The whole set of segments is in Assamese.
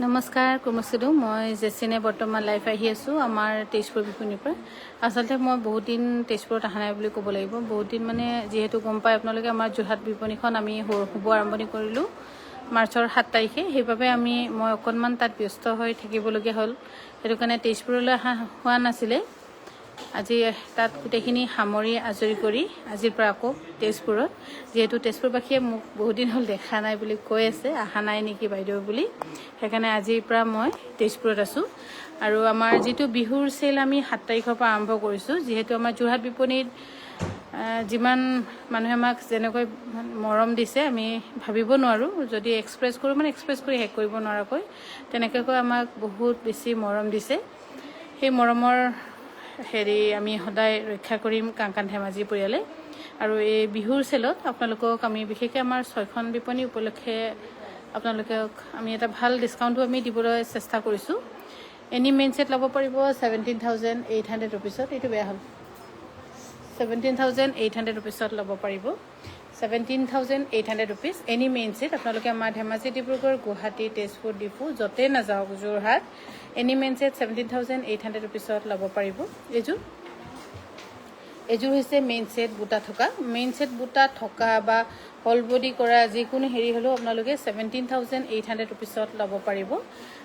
নমস্কাৰ কুমুচিদু মই জেচিনে বৰ্তমান লাইভ আহি আছোঁ আমাৰ তেজপুৰ বিপণীৰ পৰা। আচলতে মই বহুত দিন তেজপুৰত অহা নাই বুলি ক'ব লাগিব। বহুত দিন মানে যিহেতু গম পায় আপোনালোকে আমাৰ যোৰহাট বিপণীখন আমি শুভ আৰম্ভণি কৰিলোঁ মাৰ্চৰ 7 তাৰিখে। সেইবাবে মই অকণমান তাত ব্যস্ত হৈ থাকিবলগীয়া হ'ল। সেইটো কাৰণে তেজপুৰলৈ অহা হোৱা নাছিলে। আজি তাত গোটেইখিনি সামৰি আজৰি কৰি আজিৰ পৰা আকৌ তেজপুৰত, যিহেতু তেজপুৰবাসীয়ে মোক বহুত দিন হ'ল দেখা নাই বুলি কৈ আছে, অহা নাই নেকি বাইদেউ বুলি, সেইকাৰণে আজিৰ পৰা মই তেজপুৰত আছোঁ। আৰু আমাৰ যিটো বিহুৰ চেল আমি 7 তাৰিখৰ পৰা আৰম্ভ কৰিছোঁ। যিহেতু আমাৰ যোৰহাট বিপণীত যিমান মানুহে আমাক যেনেকৈ মৰম দিছে আমি ভাবিব নোৱাৰোঁ। যদি এক্সপ্ৰেছ কৰোঁ এক্সপ্ৰেছ কৰি শেষ কৰিব নোৱাৰাকৈ তেনেকৈ আমাক বহুত বেছি মৰম দিছে। সেই মৰমৰ আমি সদায় ৰক্ষা কৰিম কাংকান ধেমাজি পৰিয়ালে। আৰু এই বিহুৰ চেলত আপোনালোকক আমি বিশেষকৈ আমাৰ 6খন বিপণী উপলক্ষে আপোনালোকক আমি এটা ভাল ডিছকাউণ্টো আমি দিবলৈ চেষ্টা কৰিছোঁ। এনি মেইন ছেট ল'ব পাৰিব 17,800 ৰুপিছত। এইটো বেয়া হ'ল, 17,800 ৰুপিছত ল'ব পাৰিব। 17,800 ৰুপিজ এনি মেইন ছেট। আপোনালোকে আমাৰ ধেমাজি, ডিব্ৰুগড়, গুৱাহাটী, তেজপুৰ, ডিফু য'তে নাযাওক, যোৰহাট এনি মেইন ছেট 17,800 ৰুপিছত ল'ব পাৰিব। এইযোৰ হৈছে মেইন ছেট বুটা থকা। মেইন ছেট বুটা থকা বা হল বডি কৰা যিকোনো হ'লেও আপোনালোকে 17,800 ৰুপিছত ল'ব পাৰিব।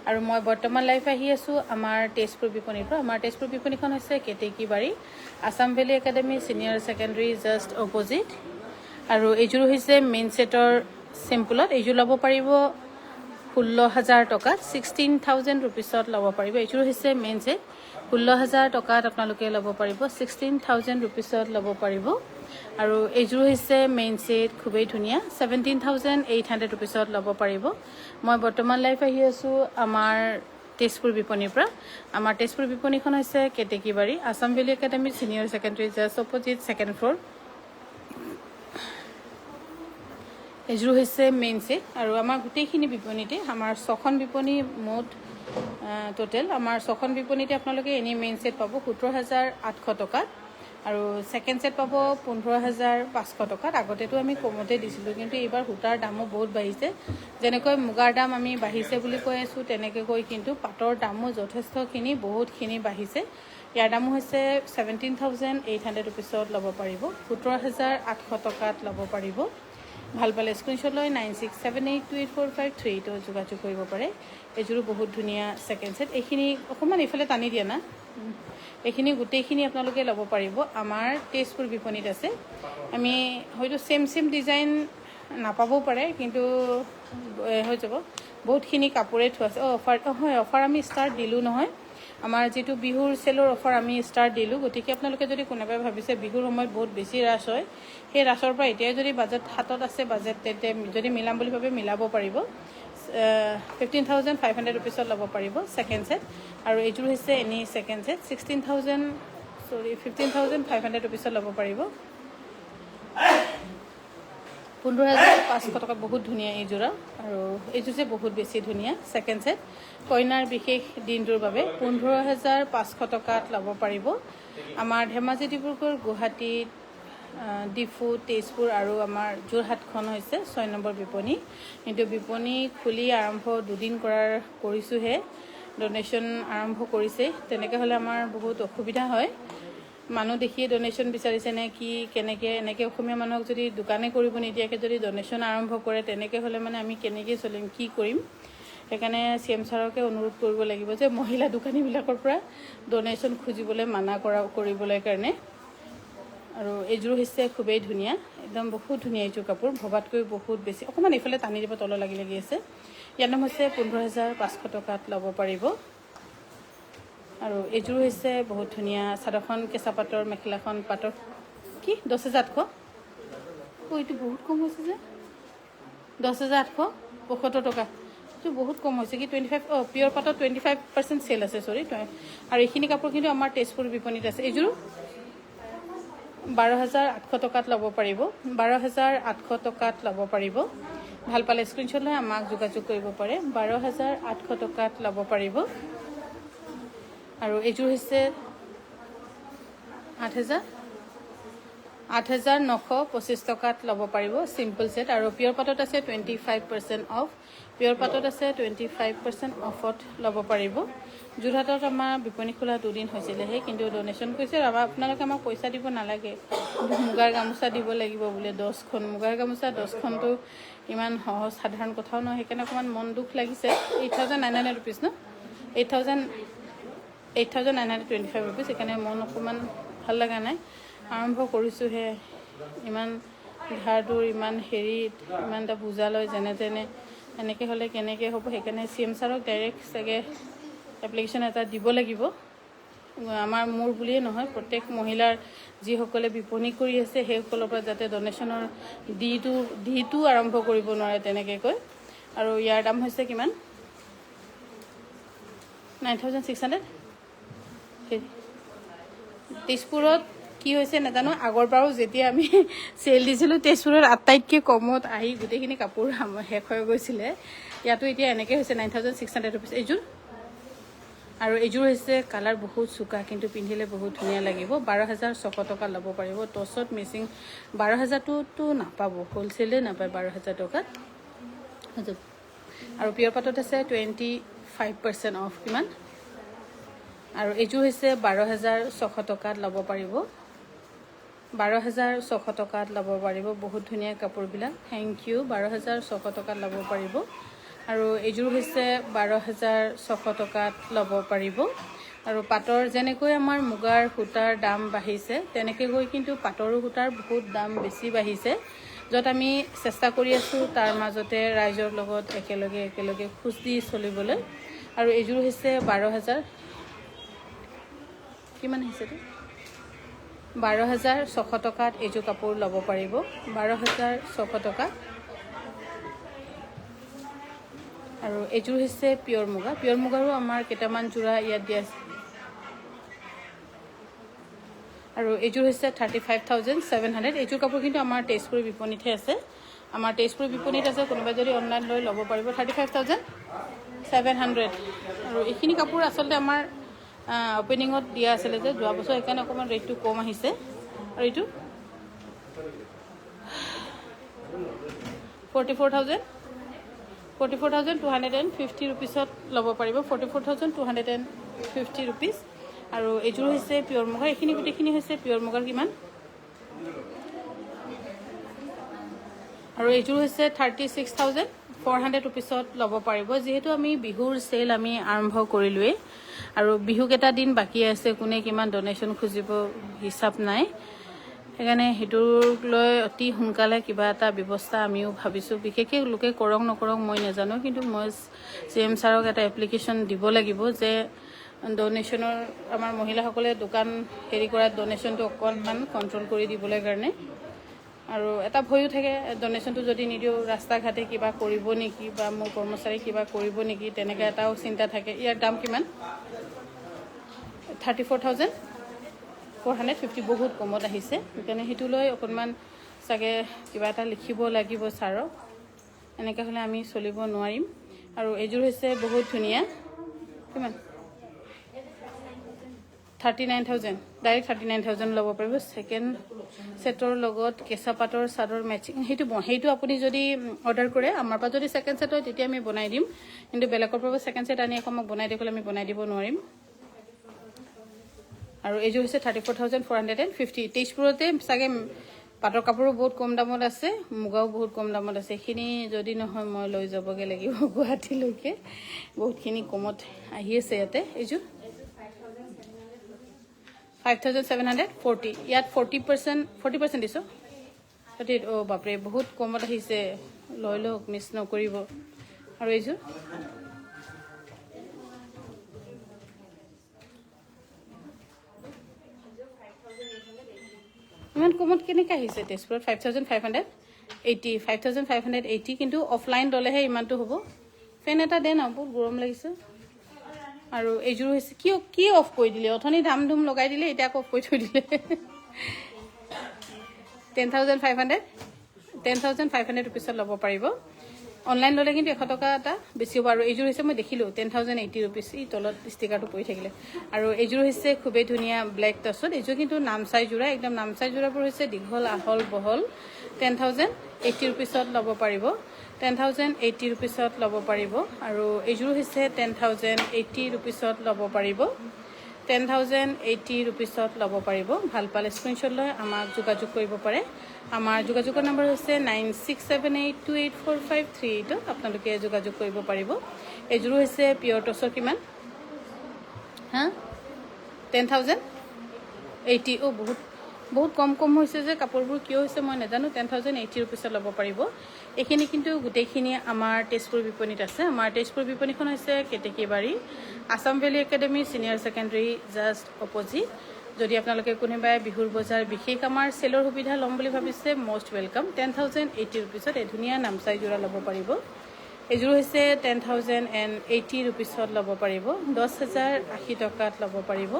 আৰু মই বৰ্তমান লাইভ আহি আছোঁ আমাৰ তেজপুৰ বিপণীৰ পৰা। আমাৰ তেজপুৰ বিপণীখন হৈছে Ketekibari Assam valley academy senior secondary just opposite. আৰু এইযোৰ হৈছে মেইন ছেটৰ চিম্পুলত। এইযোৰ ল'ব পাৰিব 16,000 টকাত, 16,000 ৰুপিছত ল'ব পাৰিব। এইযোৰ হৈছে মেইন ছেট 16,000 টকাত আপোনালোকে ল'ব পাৰিব, 16,000 ৰুপিছত ল'ব পাৰিব। আৰু এইযোৰ হৈছে মেইন ছেট, খুবেই ধুনীয়া, 17,800 ৰুপিছত ল'ব পাৰিব। মই বৰ্তমান লাইভ আহি আছোঁ আমাৰ তেজপুৰ বিপণীৰ পৰা। আমাৰ তেজপুৰ বিপণীখন হৈছে Ketekibari Assam valley academy senior secondary just opposite, 2nd floor. এইযোৰ হৈছে মেইন ছেট। আৰু আমাৰ গোটেইখিনি বিপণীতে আমাৰ 6খন বিপণী মুঠ টোটেল আমাৰ 6খন বিপণীতে আপোনালোকে এনি মেইন ছেট পাব 17,800 টকাত। আৰু ছেকেণ্ড ছেট পাব 15,500 টকাত। আগতেতো আমি কমতে দিছিলোঁ, কিন্তু এইবাৰ সূতাৰ দামো বহুত বাঢ়িছে। যেনেকৈ মুগাৰ দাম আমি বাঢ়িছে বুলি কৈ আছোঁ, তেনেকৈ কিন্তু পাটৰ দামো যথেষ্টখিনি বহুতখিনি বাঢ়িছে। ইয়াৰ দামো হৈছে 17,800 ৰুপিছত ল'ব পাৰিব, 17,800 টকাত ল'ব পাৰিব। ভাল পালে স্ক্ৰীনশ্বট লৈ 9678284538 যোগাযোগ কৰিব পাৰে। এইযোৰো বহুত ধুনীয়া ছেকেণ্ড ছেট। এইখিনি অকণমান এইফালে টানি দিয়া না, এইখিনি গোটেইখিনি আপোনালোকে ল'ব পাৰিব। আমাৰ তেজপুৰ বিপণীত আছে। আমি হয়তো চেম ডিজাইন নাপাবও পাৰে, কিন্তু হৈ যাব, বহুতখিনি কাপোৰে থোৱা আছে। অফাৰ আমি ষ্টাৰ্ট দিলোঁ নহয়। আমাৰ যিটো বিহুৰ চেলৰ অফাৰ আমি ষ্টাৰ্ট দিলোঁ। গতিকে আপোনালোকে যদি কোনোবাই ভাবিছে বিহুৰ সময়ত বহুত বেছি ৰাছ হয়, সেই ৰাছৰ পৰা এতিয়াই যদি বাজেট হাতত আছে, তেন্তে যদি মিলাম বুলি ভাবে মিলাব পাৰিব। 15,500 ৰুপিছত ল'ব পাৰিব ছেকেণ্ড ছেট। আৰু এইযোৰ হৈছে এনি ছেকেণ্ড ছেট 15,500 ৰুপিছত ল'ব পাৰিব। 15,500 টকা, বহুত ধুনীয়া এইযোৰা। আৰু এইযোৰ যে বহুত বেছি ধুনীয়া ছেকেণ্ড ছেট। কইনাৰ বিশেষ দিনটোৰ বাবে 15,500 টকাত ল'ব পাৰিব। আমাৰ ধেমাজি, ডিব্ৰুগড়, গুৱাহাটীত, ডিফু, তেজপুৰ আৰু আমাৰ যোৰহাটখন হৈছে 6 নম্বৰ বিপণী। কিন্তু বিপণী খুলি আৰম্ভ 2 দিন কৰিছোঁহে, ডনেশ্যন আৰম্ভ কৰিছে। তেনেকৈ হ'লে আমাৰ বহুত অসুবিধা হয়। মানুহ দেখিয়ে ডনেশ্যন বিচাৰিছে নে কি, কেনেকৈ এনেকৈ অসমীয়া মানুহক যদি দোকানে কৰিব নিদিয়াকৈ যদি ডনেশ্যন আৰম্ভ কৰে, তেনেকৈ হ'লে আমি কেনেকৈ চলিম, কি কৰিম। সেইকাৰণে CM ছাৰকে অনুৰোধ কৰিব লাগিব যে মহিলা দোকানীবিলাকৰ পৰা ডনেশ্যন খুজিবলৈ মানা কৰিবলৈ কাৰণে। আৰু এইযোৰ হৈছে খুবেই ধুনীয়া, একদম বহুত ধুনীয়া এইযোৰ কাপোৰ, ভবাতকৈ বহুত বেছি। অকণমান এইফালে টানি দিব, তলৰ লাগি আছে। ইয়াৰ দাম হৈছে 15,500 টকাত ল'ব পাৰিব। আৰু এইযোৰ হৈছে বহুত ধুনীয়া চাদৰখন, কেঁচা পাটৰ, মেখেলাখন পাটৰ, কি 10,800। এইটো বহুত কম হৈছে যে, 10,875 টকা। এইটো বহুত কম হৈছে কি 25, পিয়ৰ পাটত 25% চেল আছে, চৰি। আৰু এইখিনি কাপোৰ কিন্তু আমাৰ তেজপুৰ বিপণীত আছে। এইযোৰো 12,800 টকাত ল'ব পাৰিব, 12,800 টকাত ল'ব পাৰিব। ভাল পালে স্ক্ৰীনশ্বট লৈ আমাক যোগাযোগ কৰিব পাৰে, 12,800 টকাত ল'ব পাৰিব। আৰু এইযোৰ হৈছে 8,000, 8,925 টকাত ল'ব পাৰিব চিম্পল ছেট। আৰু পিয়ৰ পাটত আছে 25% অফ, পিয়ৰ পাটত আছে 25% অফত ল'ব পাৰিব। যোৰহাটত আমাৰ বিপণী খোলা 2 দিন হৈছিলেহে, কিন্তু ডনেশ্যন কৰিছে। আপোনালোকে আমাক পইচা দিব নালাগে, মুগাৰ গামোচা দিব লাগিব বোলে 10খন। মুগাৰ গামোচা 10খনটো ইমান সহজ সাধাৰণ কথাও নহয়, সেইকাৰণে অকণমান মন দুখ লাগিছে। 8,900 ৰুপিজ ন, 8,925 ৰুপিজ, সেইকাৰণে মন অকণমান ভাল লগা নাই। আৰম্ভ কৰিছোঁহে, ইমান ধাৰটোৰ ইমান হেৰিত ইমান এটা বুজা লয় যেনে তেনে, এনেকৈ হ'লে কেনেকৈ হ'ব। সেইকাৰণে CM ছাৰক ডাইৰেক্ট চাগে এপ্লিকেশ্যন এটা দিব লাগিব। মোৰ বুলিয়ে নহয়, প্ৰত্যেক মহিলাৰ যিসকলে বিপণী কৰি আছে সেইসকলৰ পৰা যাতে ডনেশ্যনৰ ডিটো আৰম্ভ কৰিব নোৱাৰে তেনেকৈ কৈ। আৰু ইয়াৰ দাম হৈছে কিমান, 9,600। তেজপুৰত কি হৈছে নাজানো, আগৰবাৰো যেতিয়া আমি চেল দিছিলোঁ তেজপুৰত আটাইতকৈ কমত আহি গোটেইখিনি কাপোৰ শেষ হৈ গৈছিলে। ইয়াতো এতিয়া এনেকৈ হৈছে 9,600 ৰুপিজ এইযোৰ। আৰু এইযোৰ হৈছে কালাৰ বহুত চোকা, কিন্তু পিন্ধিলে বহুত ধুনীয়া লাগিব। 12,600 টকা ল'ব পাৰিব। টচত মিচিং 12,000টোতো নাপাব, হ'লচেলে নাপায় 12,000 টকাত। আৰু পিয়ৰ পাটত আছে 25% অফ কিমান। আৰু এইযোৰ হৈছে 12,600 টকাত ল'ব পাৰিব, 12,600 টকাত ল'ব পাৰিব। বহুত ধুনীয়া কাপোৰবিলাক, থেংক ইউ। 12,600 টকাত ল'ব পাৰিব। আৰু এইযোৰ হৈছে 12,600 টকাত ল'ব পাৰিব। আৰু পাটৰ যেনেকৈ আমাৰ মুগাৰ সূতাৰ দাম বাঢ়িছে, তেনেকৈ গৈ কিন্তু পাটৰো সূতাৰ বহুত দাম বেছি বাঢ়িছে। য'ত আমি চেষ্টা কৰি আছোঁ তাৰ মাজতে ৰাইজৰ লগত একেলগে খোজ দি চলিবলৈ। আৰু এইযোৰ হৈছে 12,000 কিমান আহিছেতো, 12,600 টকাত এইযোৰ কাপোৰ ল'ব পাৰিব, 12,600 টকা। আৰু এইযোৰ হৈছে পিয়ৰ মুগা, পিয়ৰ মুগাৰো আমাৰ কেইটামান যোৰা ইয়াত দিয়া আছে। আৰু এইযোৰ হৈছে 35,700। এইযোৰ কাপোৰ কিন্তু আমাৰ তেজপুৰ বিপণীতহে আছে, আমাৰ তেজপুৰ বিপণীত আছে। কোনোবাই যদি অনলাইন লৈ ল'ব পাৰিব 35,700। আৰু এইখিনি কাপোৰ আচলতে আমাৰ অপেনিঙত দিয়া আছিলে যে যোৱা বছৰ, সেইকাৰণে অকণমান ৰেটটো কম আহিছে। আৰু এইটো 44,250 ৰুপিছত ল'ব পাৰিব, 44,250 ৰুপিজ। আৰু এইযোৰ হৈছে পিয়ৰ মুগাৰ, এইখিনি গোটেইখিনি হৈছে পিয়ৰ মুগাৰ কিমান। আৰু এইযোৰ হৈছে 36,400 ৰুপিছত ল'ব পাৰিব। যিহেতু আমি বিহুৰ চেল আমি আৰম্ভ কৰিলোৱেই, আৰু বিহুকেইটা দিন বাকী আছে, কোনে কিমান ডনেশ্যন খুজিব হিচাপ নাই। সেইকাৰণে সেইটোক লৈ অতি সোনকালে কিবা এটা ব্যৱস্থা আমিও ভাবিছোঁ। বিশেষকৈ লোকে কৰক নকৰক মই নাজানো, কিন্তু মই CM ছাৰক এটা এপ্লিকেশ্যন দিব লাগিব যে ডনেশ্যনৰ আমাৰ মহিলাসকলে দোকান হেৰি কৰাত ডনেশ্যনটো অকণমান কণ্ট্ৰল কৰি দিবলৈ কাৰণে। আৰু এটা ভয়ো থাকে, ডনেশ্যনটো যদি নিদিওঁ ৰাস্তা ঘাটে কিবা কৰিব নেকি, বা মোৰ কৰ্মচাৰী কিবা কৰিব নেকি, তেনেকৈ এটাও চিন্তা থাকে। ইয়াৰ দাম কিমান, 34,450, বহুত কমত আহিছে। সেইকাৰণে সেইটো লৈ অকণমান চাগে কিবা এটা লিখিব লাগিব ছাৰক, এনেকৈ হ'লে আমি চলিব নোৱাৰিম। আৰু এইযোৰ হৈছে বহুত ধুনীয়া, কিমান 39,000, ডাইৰেক্ট 39,000 ল'ব পাৰিব। ছেকেণ্ড ছেটৰ লগত কেঁচা পাটৰ চাদৰ মেচিং, সেইটো আপুনি যদি অৰ্ডাৰ কৰে আমাৰ পৰা, যদি ছেকেণ্ড ছেট হয় তেতিয়া আমি বনাই দিম, কিন্তু বেলেগৰ পৰা ছেকেণ্ড ছেট আনি আকৌ আমাক বনাই দিব আমি বনাই দিব নোৱাৰিম। আৰু এইযোৰ হৈছে 34,450। তেজপুৰতে চাগে পাটৰ কাপোৰো বহুত কম দামত আছে, মুগাও বহুত কম দামত আছে। এইখিনি যদি নহয় মই লৈ যাবগৈ লাগিব গুৱাহাটীলৈকে, বহুতখিনি কমত আহি আছে ইয়াতে। এইযোৰ 5,740, ইয়াত 40% দিছোঁ। অঁ বাপৰে, বহুত কমত আহিছে, লৈ লওক, মিছ নকৰিব। আৰু এইযোৰ ইমান কমত কেনেকৈ আহিছে তেজপুৰত, 5,580, কিন্তু অফলাইন ল'লেহে ইমানটো হ'ব। ফেন এটা দে না, বহুত গৰম লাগিছে। আৰু এইযোৰ হৈছে কি অফ কৰি দিলে, অথনি ধাম ধুম লগাই দিলে, এতিয়া আকৌ অফ কৰি থৈ দিলে। 10,500 ৰুপিছত ল'ব পাৰিব। অনলাইন ল'লে কিন্তু 100 টকা এটা বেছি হ'ব। আৰু এইযোৰ হৈছে মই দেখিলোঁ 10,080 ৰুপিজ, এই তলত ষ্টিকাৰটো পৰি থাকিলে। আৰু এইযোৰ হৈছে খুবেই ধুনীয়া ব্লেক টছত। এইযোৰ কিন্তু নামচাই যোৰা, একদম নামচাই যোৰাবোৰ হৈছে দীঘল আহল বহল। 10,080 ৰুপিছত ল'ব পাৰিব, 10,080 ৰুপিছত ল'ব পাৰিব। আৰু এইযোৰ হৈছে 10,080 ৰুপিছত ল'ব পাৰিব, 10,080 ৰুপিছত ল'ব পাৰিব। ভাল পালে স্ক্ৰীনশ্বট লৈ আমাক যোগাযোগ কৰিব পাৰে। আমাৰ যোগাযোগৰ নম্বৰ হৈছে 9678284538। আপোনালোকে যোগাযোগ কৰিব পাৰিব। এইযোৰো হৈছে পিয়ৰ টচৰ। কিমান? 10,080। বহুত কম হৈছে যে কাপোৰবোৰ কিয় হৈছে মই নাজানো। 10,080 ৰুপিছত ল'ব পাৰিব। এইখিনি কিন্তু গোটেইখিনি আমাৰ তেজপুৰ বিপণীত আছে। আমাৰ তেজপুৰ বিপণীখন হৈছে Ketekibari Assam valley academy senior secondary just opposite. যদি আপোনালোকে কোনোবাই বিহুৰ বজাৰ বিশেষ আমাৰ চেলৰ সুবিধা ল'ম বুলি ভাবিছে, মষ্ট ৱেলকাম। 10,080 ৰুপিছত এই ধুনীয়া নামচাই যোৰা ল'ব পাৰিব। এইযোৰ হৈছে 10,080 ৰুপিছত ল'ব পাৰিব, 10,080 টকাত ল'ব পাৰিব।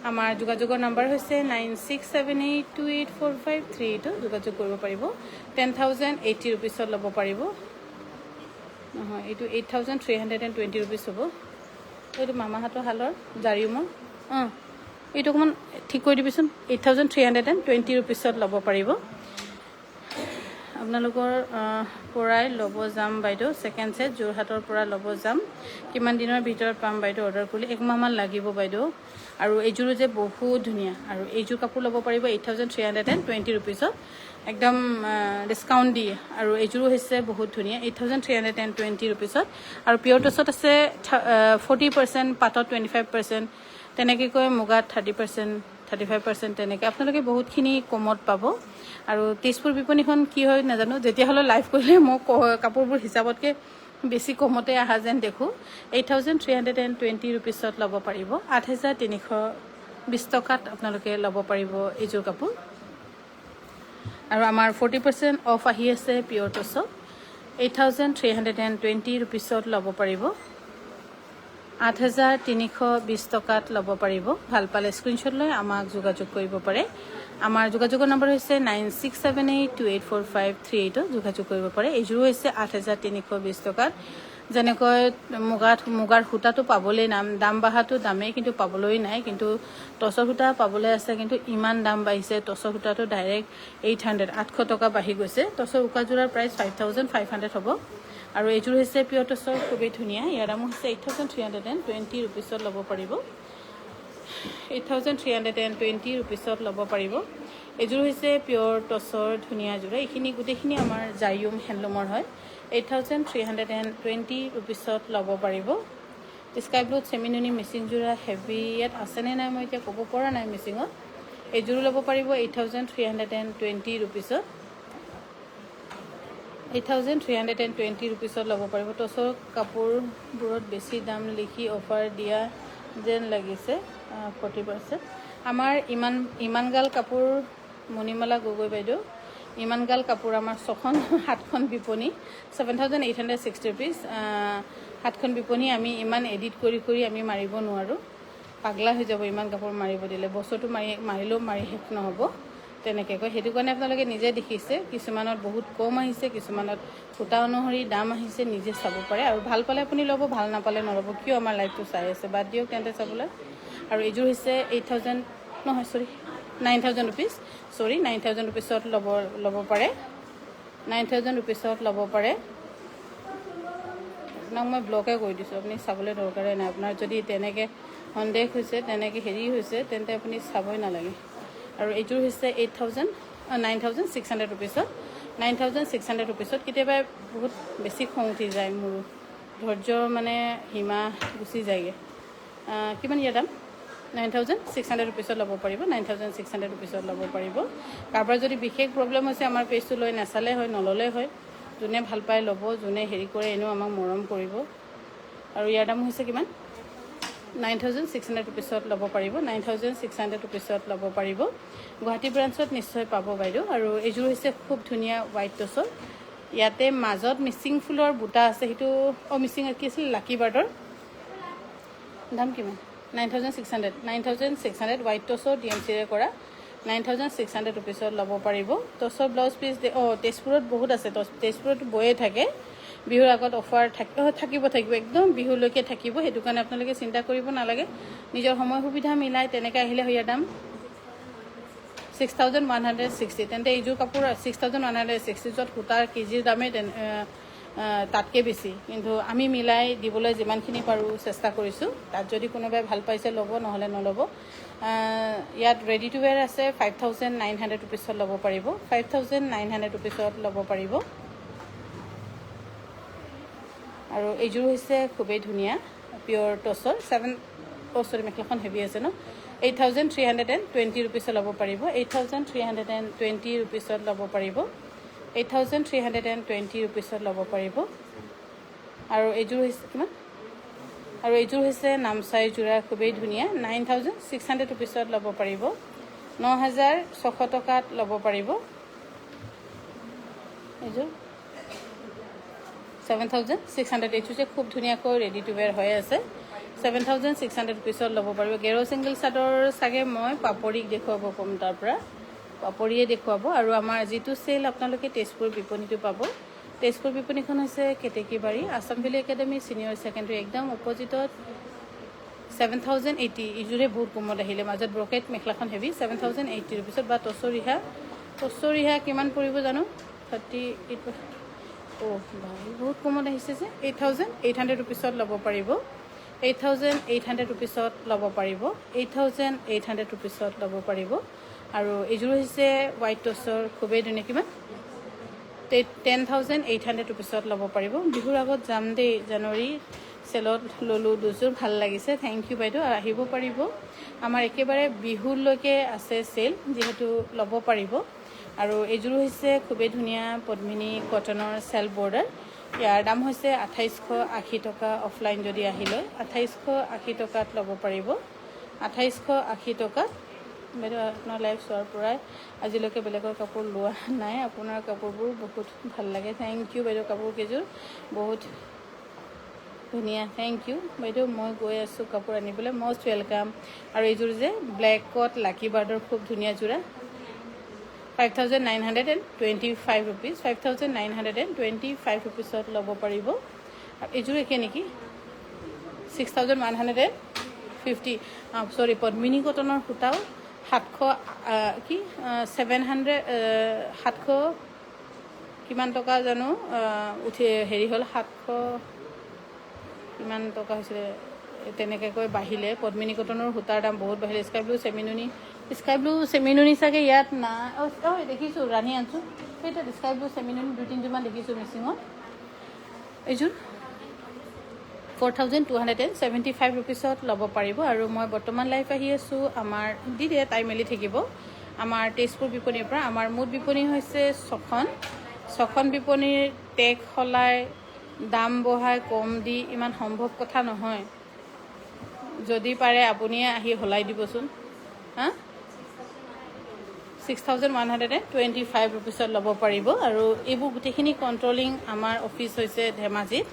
আমাৰ যোগাযোগৰ নম্বৰ হৈছে 9678284538। যোগাযোগ কৰিব পাৰিব। 10,080 ৰুপিছত ল'ব পাৰিব। নহয়, এইটো 8,320 ৰুপিজ হ'ব। এইটো মামাহাতৰ শালৰ জাৰিমৰ। এইটো অকণমান ঠিক কৰি দিবিচোন। 8,320 ৰুপিছত ল'ব পাৰিব। আপোনালোকৰ পৰাই ল'ব যাম বাইদেউ। ছেকেণ্ড ছেট যোৰহাটৰ পৰা ল'ব যাম। কিমান দিনৰ ভিতৰত পাম বাইদেউ? অৰ্ডাৰ কৰিলে 1 মাহমান লাগিব বাইদেউ। আৰু এইযোৰো যে বহুত ধুনীয়া। আৰু এইযোৰ কাপোৰ ল'ব পাৰিব 8,320 ৰুপিছত, একদম ডিছকাউণ্ট দিয়ে। আৰু এইযোৰো হৈছে বহুত ধুনীয়া, 8,320 ৰুপিছত। আৰু পিয়ৰ টচত আছে 40%, পাটত 25%, তেনেকৈ কৈ মুগাত 30%, 35%, তেনেকৈ আপোনালোকে বহুতখিনি কমত পাব। আৰু তেজপুৰ বিপণীখন কি হয় নাজানো, যেতিয়া হ'লেও লাইভ কৰিলে মই কাপোৰবোৰ হিচাপতকৈ বেছি কমতে অহা যেন দেখোঁ। 8,320 ৰুপিছত ল'ব পাৰিব, 8,320 টকাত আপোনালোকে ল'ব পাৰিব এইযোৰ কাপোৰ। আৰু আমাৰ 40% অফ আহি আছে পিয়ৰ টচত, 8,320 ৰুপিছত ল'ব পাৰিব, 8,320 টকাত ল'ব পাৰিব। ভাল পালে স্ক্ৰীনশ্বট লৈ আমাক যোগাযোগ কৰিব পাৰে। আমাৰ যোগাযোগৰ নম্বৰ হৈছে 9678284538। যোগাযোগ কৰিব পাৰে। এইযোৰো হৈছে 8,320 টকাত। যেনেকৈ মুগাৰ সূতাটো পাবলৈ দাম বঢ়াটো দামেই, কিন্তু পাবলৈ নাই। কিন্তু টচৰ সূতা পাবলৈ আছে, কিন্তু ইমান দাম বাঢ়িছে। টচৰ সূতাটো ডাইৰেক্ট 800 টকা বাঢ়ি গৈছে। টচৰ উকাযোৰাৰ প্ৰাইচ 5,500 হ'ব। আৰু এইযোৰ হৈছে পিয়ৰ টচৰ, খুবেই ধুনীয়া। ইয়াৰ দাম হৈছে 8,320 ৰুপিছত ল'ব পাৰিব, 8,320 ৰুপিছত ল'ব পাৰিব। এইযোৰ হৈছে পিয়ৰ টচৰ ধুনীয়া যোৰা। এইখিনি গোটেইখিনি আমাৰ জাৰিয়ুম হেণ্ডলুমৰ হয়। 8,320 ৰুপিছত ল'ব পাৰিব। স্কাই ব্লুত চেমিনুনি মিচিং যোৰা হেভি ইয়াত আছেনে নাই মই এতিয়া ক'ব পৰা নাই মিচিঙত। এইযোৰো ল'ব পাৰিব 8,320 ৰুপিছত, 8,320 ৰুপিছত ল'ব পাৰিব। টচৰ কাপোৰবোৰত বেছি দাম লিখি অফাৰ দিয়া যেন লাগিছে, 40%। আমাৰ ইমানগাল কাপোৰ, মণিমালা গগৈ বাইদেউ, ইমানগাল কাপোৰ আমাৰ 7খন বিপণী, 7,860 ৰুপিজ। 7খন বিপণী আমি ইমান এডিট কৰি আমি মাৰিব নোৱাৰোঁ। পাগলা হৈ যাব ইমান কাপোৰ মাৰিব দিলে। বছৰটো মাৰিলেও শেষ নহ'ব তেনেকৈ কয়। সেইটো কাৰণে আপোনালোকে নিজে দেখিছে, কিছুমানত বহুত কম আহিছে, কিছুমানত সূতা অনুসৰি দাম আহিছে, নিজে চাব পাৰে। আৰু ভাল পালে আপুনি ল'ব, ভাল নাপালে নল'ব। কিয় আমাৰ লাইভটো চাই আছে, বাদ দিয়ক তেন্তে চাবলৈ। আৰু এইযোৰ হৈছে 9,000 ৰুপিজ, 9,000 ৰুপিছত ল'ব পাৰে, 9,000 ৰুপিছত ল'ব পাৰে। আপোনাক মই ব্লকে কৰি দিছোঁ, আপুনি চাবলৈ দৰকাৰেই নাই। আপোনাৰ যদি তেনেকৈ সন্দেহ হৈছে, তেনেকৈ হৈছে, তেন্তে আপুনি চাবই নালাগে। আৰু এইযোৰ হৈছে 9,600 ৰুপিছত, 9,600 ৰুপিছত। কেতিয়াবা বহুত বেছি খং উঠি যায়, মোৰ ধৈৰ্য্যৰ সীমা গুচি যায়গৈ। কিমান ইয়াৰ দাম? 9,600 ৰুপিছত ল'ব পাৰিব, 9,600 ৰুপিছত ল'ব পাৰিব। কাৰোবাৰ যদি বিশেষ প্ৰব্লেম হৈছে, আমাৰ পেজটো লৈ নাচালে হয়, নল'লে হয়। যোনে ভাল পাই ল'ব, যোনে হেৰি কৰে এনেও আমাক মৰম কৰিব। আৰু ইয়াৰ দাম হৈছে কিমান? 9,600 ৰুপিছত ল'ব পাৰিব, 9,600 ৰুপিছত ল'ব পাৰিব। গুৱাহাটী ব্ৰাঞ্চত নিশ্চয় পাব বাইদেউ। আৰু এইযোৰ হৈছে খুব ধুনীয়া হোৱাইট টচৰ। ইয়াতে মাজত মিচিং ফুলৰ বুটা আছে, সেইটো মিচিং কি আছিল, লাকি বাৰ্ডৰ। দাম কিমান? 9,600 হোৱাইট টচৰ DMCৰে কৰা, 9,600 ৰুপিছত ল'ব পাৰিব। টচৰ ব্লাউজ পিচ তেজপুৰত বহুত আছে, তেজপুৰত বয়ে থাকে। বিহুৰ আগত অফাৰ থাকিব একদম বিহুলৈকে থাকিব, সেইটো কাৰণে আপোনালোকে চিন্তা কৰিব নালাগে। নিজৰ সময় সুবিধা মিলাই তেনেকৈ আহিলে ইয়াৰ দাম 6160। তেন্তে এইযোৰ কাপোৰ 6160, য'ত সূতাৰ কেজিৰ দামেই তাতকৈ বেছি, কিন্তু আমি মিলাই দিবলৈ যিমানখিনি পাৰোঁ চেষ্টা কৰিছোঁ। তাত যদি কোনোবাই ভাল পাইছে ল'ব, নহ'লে নল'ব। ইয়াত ৰেডি টু ৱেৰ আছে 5900 ৰুপিছত ল'ব পাৰিব, 5900 ৰুপিছত ল'ব পাৰিব। আৰু এইযোৰ হৈছে খুবেই ধুনীয়া পিয়ৰ টচৰ মেখেলাখন হেভি আছে ন। 8320 ৰুপিছত ল'ব পাৰিব, 8320 ৰুপিছত ল'ব পাৰিব, 8320 ৰুপিছত ল'ব পাৰিব। আৰু এইযোৰ হৈছে কিমান? আৰু এইযোৰ হৈছে নামচাই যোৰা, খুবেই ধুনীয়া, 9600 ৰুপিছত ল'ব পাৰিব, 9600 টকাত ল'ব পাৰিব। এইযোৰ 7600, এইটো যে খুব ধুনীয়াকৈ ৰেডি টু ৱেৰ হৈ আছে, 7600 ৰুপিছত ল'ব পাৰিব। গেৰ ছিংগল চাদৰ চাগে মই পাপৰিক দেখুৱাব ক'ম, তাৰ পৰা পাপৰিয়ে দেখুৱাব। আৰু আমাৰ যিটো চেল আপোনালোকে তেজপুৰ বিপণীটো পাব, তেজপুৰ বিপণীখন হৈছে Ketekibari Assam valley academy senior secondary একদম অপজিটত। 7080, ইযোৰে বহুত কমত আহিলে, মাজত ব্ৰকেট মেখেলাখন হেভি, 7080 ৰুপিছত। বা টচৰ ৰিহা কিমান পৰিব জানো, 38। বহুত কমত আহিছে যে, 8800 ৰুপিছত ল'ব পাৰিব, 8800 ৰুপিছত ল'ব পাৰিব, 8800 ৰুপিছত ল'ব পাৰিব। আৰু এইযোৰ হৈছে হোৱাইট টচৰ, খুবেই ধুনীয়া, কিমান 10800 ৰুপিছত ল'ব পাৰিব। বিহুৰ আগত যাম দেই, জানুৱাৰী চেলত ল'লোঁ দুযোৰ, ভাল লাগিছে, থেংক ইউ বাইদেউ। আহিব পাৰিব, আমাৰ একেবাৰে বিহুলৈকে আছে চেল, যিহেতু ল'ব পাৰিব। আৰু এইযোৰ হৈছে খুবেই ধুনীয়া পদ্মিনী কটনৰ চেল্ফ বৰ্ডাৰ, ইয়াৰ দাম হৈছে 2880 টকা। অফলাইন যদি আহি লয় 2880 টকাত ল'ব পাৰিব, 2880 টকাত। বাইদেউ আপোনাৰ লাইভ চোৱাৰ পৰাই আজিলৈকে বেলেগৰ কাপোৰ লোৱা নাই, আপোনাৰ কাপোৰবোৰ বহুত ভাল লাগে, থেংক ইউ বাইদেউ। কাপোৰকেইযোৰ বহুত ধুনীয়া, থেংক ইউ বাইদেউ। মই গৈ আছোঁ কাপোৰ আনিবলৈ, মষ্ট ৱেলকাম। আৰু এইযোৰ যে ব্লেকত লাকি বাৰ্ডৰ খুব ধুনীয়া যোৰা, 5925 ৰুপিজ, 5925 ৰুপিছত ল'ব পাৰিব। আৰু এইযোৰ একে নেকি, 6150, চৰি পদ্মিনী কটনৰ সূতাও 700 কিমান টকা জানো হেৰি হ'ল, 700 কিমান টকা হৈছিলে, তেনেকৈ বাঢ়িলে। পদ্মিনী কটনৰ সূতাৰ দাম বহুত বাঢ়িলে। স্কাই ব্লু চেমিনুনি চাগে ইয়াত নাই, দেখিছোঁ ৰাণী আনছোঁ, সেইটো স্কাই ব্লু চেমিনুনি 2-3যোৰমান দেখিছোঁ মিচিঙত। এইযোৰ 4275 ৰুপিছত ল'ব পাৰিব। আৰু মই বৰ্তমান লাইভ আহি আছোঁ আমাৰ দিদিয়ে টাই মেলি থাকিব আমাৰ তেজপুৰ বিপণীৰ পৰা। আমাৰ মুঠ বিপণী হৈছে 6খন বিপণীৰ টেগ সলাই দাম বঢ়াই কম দি ইমান সম্ভৱ কথা নহয়, যদি পাৰে আপুনিয়ে আহি সলাই দিবচোন। 6125 ৰুপিছত ল'ব পাৰিব। আৰু এইবোৰ গোটেইখিনি কণ্ট্ৰলিং, আমাৰ অফিচ হৈছে ধেমাজিত,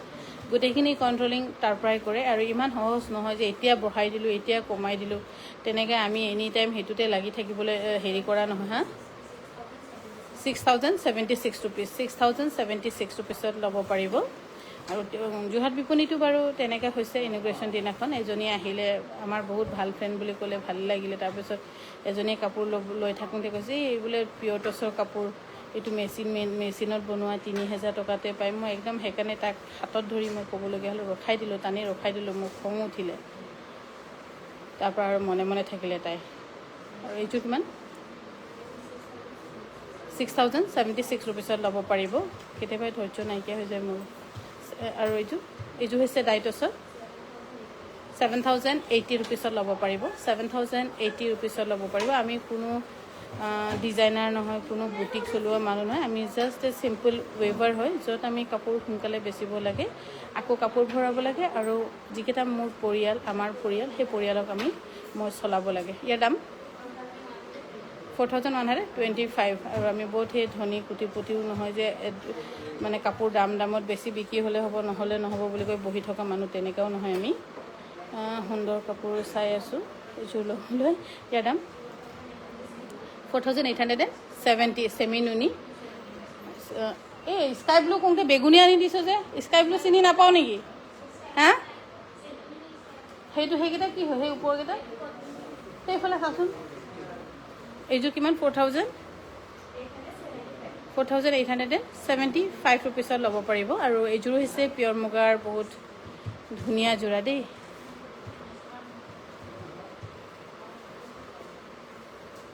গোটেইখিনি কণ্ট্ৰলিং তাৰ পৰাই কৰে। আৰু ইমান সহজ নহয় যে এতিয়া বঢ়াই দিলোঁ, এতিয়া কমাই দিলোঁ, তেনেকৈ আমি এনি টাইম সেইটোতে লাগি থাকিবলৈ হেৰি কৰা নহয়। 6076 ৰুপিজ, 6076 ৰুপিছত ল'ব পাৰিব। আৰু যোৰহাট বিপণীটো বাৰু তেনেকৈ হৈছে, ইনগ্ৰেশ্যন দিনাখন এজনী আহিলে, আমাৰ বহুত ভাল ফ্ৰেণ্ড বুলি ক'লে, ভাল লাগিলে। তাৰপিছত এজনীয়ে কাপোৰ লৈ থাকোঁতে কৈছে, এই বোলে পিয়ৰ টচৰ কাপোৰ, এইটো মেচিনত বনোৱা 3000 টকাতে পায়। মই একদম সেইকাৰণে তাক হাতত ধৰি মই ক'বলগীয়া হ'লোঁ, ৰখাই দিলোঁ, মোক খং উঠিলে। তাৰপৰা আৰু মনে মনে থাকিলে তাই। আৰু এইযোৰ কিমান, 6076 ৰুপিছত ল'ব পাৰিব। কেতিয়াবা ধৈৰ্য নাইকিয়া হৈ যায় মোৰ। আৰু এইযোৰ হৈছে ডাইটছৰ, 7080 ৰুপিছত ল'ব পাৰিব, 7080 ৰুপিছত ল'ব পাৰিব। আমি কোনো ডিজাইনাৰ নহয়, কোনো বুটিক চলোৱা মানুহ নহয়, আমি জাষ্ট চিম্পল ৱেভাৰ হয়, য'ত আমি কাপোৰ সোনকালে বেচিব লাগে, আকৌ কাপোৰ ভৰাব লাগে, আৰু যিকেইটা মোৰ পৰিয়াল, আমাৰ পৰিয়াল, সেই পৰিয়ালক মই চলাব লাগে। ইয়াৰ দাম 4125। আৰু আমি বহুত সেই ধনী কোটিপতিও নহয় যে মানে কাপোৰ দামত বেছি বিক্ৰী হ'লে হ'ব, নহ'লে নহ'ব বুলি কৈ বহি থকা মানুহ, তেনেকুৱাও নহয় আমি। সুন্দৰ কাপোৰ চাই আছোঁ এইযোৰ ল'বলৈ। ইয়াৰ দাম 4870, চেমি নুনি, এই স্কাই ব্লু কোনকে বেগুনি আনি দিছ যে স্কাই ব্লু চিনি নাপাওঁ নেকি হা সেইকেইটা কি হয় সেই ওপৰকেইটা সেইফালে চাচোন এইযোৰ কিমান 4,875 ৰুপিছত ল'ব পাৰিব আৰু এইযোৰ হৈছে পিয়ৰ মুগাৰ বহুত ধুনীয়া যোৰা দেই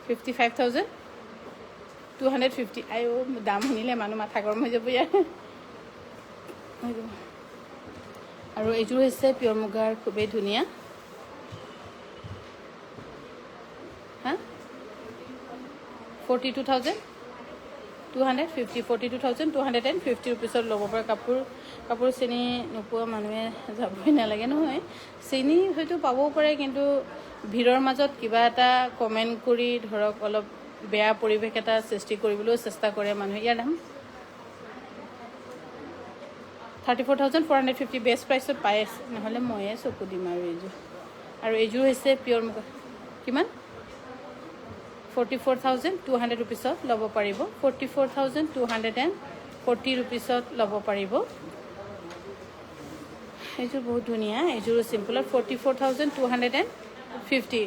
$55,250 আইও দাম শুনিলে মানুহ মাথা গৰম হৈ যাব ইয়াৰ আৰু এইযোৰ হৈছে পিয়ৰ মুগাৰ খুবেই ধুনীয়া হা 42,250 ৰুপিছত ল'ব পাৰে কাপোৰ চিনি নোপোৱা মানুহে যাবই নালাগে নহয় চিনি হয়তো পাবও পাৰে কিন্তু ভিৰৰ মাজত কিবা এটা কমেণ্ট কৰি ধৰক অলপ বেয়া পৰিৱেশ এটা সৃষ্টি কৰিবলৈও চেষ্টা কৰে মানুহে ইয়াৰ দাম 34,450 বেষ্ট প্ৰাইচত পাই আছে নহ'লে ময়ে চকু দিম আৰু এইযোৰ হৈছে পিয়ৰ মুগা কিমান 44,200 ৰুপিছত ল'ব পাৰিব 44,240 ৰুপিছত ল'ব পাৰিব এইযোৰ বহুত ধুনীয়া এইযোৰ চিম্পলত 44,250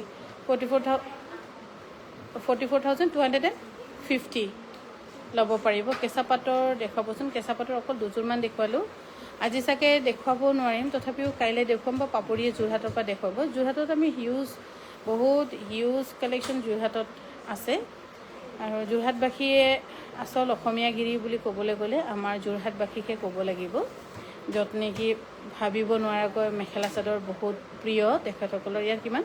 44,250 ল'ব পাৰিব কেঁচা পাটৰ দেখুৱাবচোন কেঁচা পাটৰ অকল দুযোৰমান দেখুৱালোঁ আজি চাগে দেখুৱাব নোৱাৰিম তথাপিও কাইলৈ দেখুৱাম বা পাপৰিয়ে যোৰহাটৰ পৰা দেখুৱাব যোৰহাটত আমি বহুত হিউজ কালেকশ্যন যোৰহাটত আছে আৰু যোৰহাটবাসীয়ে আচল অসমীয়াগিৰি বুলি ক'বলৈ গ'লে আমাৰ যোৰহাটবাসীকে ক'ব লাগিব য'ত নেকি ভাবিব নোৱাৰাকৈ মেখেলা চাদৰ বহুত প্ৰিয় তেখেতসকলৰ ইয়াৰ কিমান